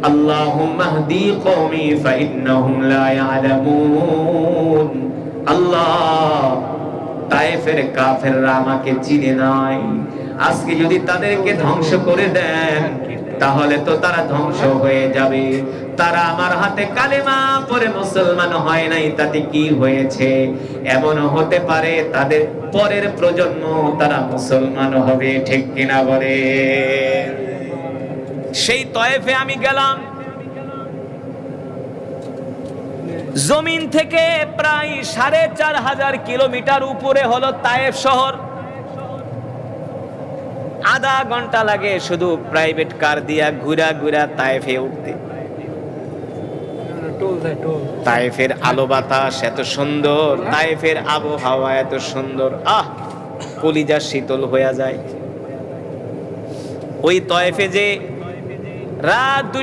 আল্লাহুম্মা হদি কওমি ফাইন্নাহুম লা ইয়ালামুন। আল্লাহ, তায়েফের কাফেররা আমাকে চিনে নাই, আজকে যদি তাদেরকে ধ্বংস করে দেন তাহলে তো তারা ধ্বংস হয়ে যাবে। তারা আমার হাতে কালেমা পড়ে মুসলমান হয় নাই, তাতে কি হয়েছে? এমনও হতে পারে তাদের পরের প্রজন্ম তারা মুসলমান হবে, ঠিক কিনা বলে? সেই তয়েফে আমি গেলাম, জমিন থেকে প্রায় ৪৫০০ কিলোমিটার উপরে হলো তায়েফ শহর। আধা ঘন্টা লাগে শুধু প্রাইভেট কার দিয়া ঘুরা ঘুরা তায়েফে উঠতে। তায়েফের আলো বাতাস এত সুন্দর, তায়েফের আবহাওয়া এত সুন্দর, কলিজা শীতল হয়ে যায়। ওই তায়েফে যে রাত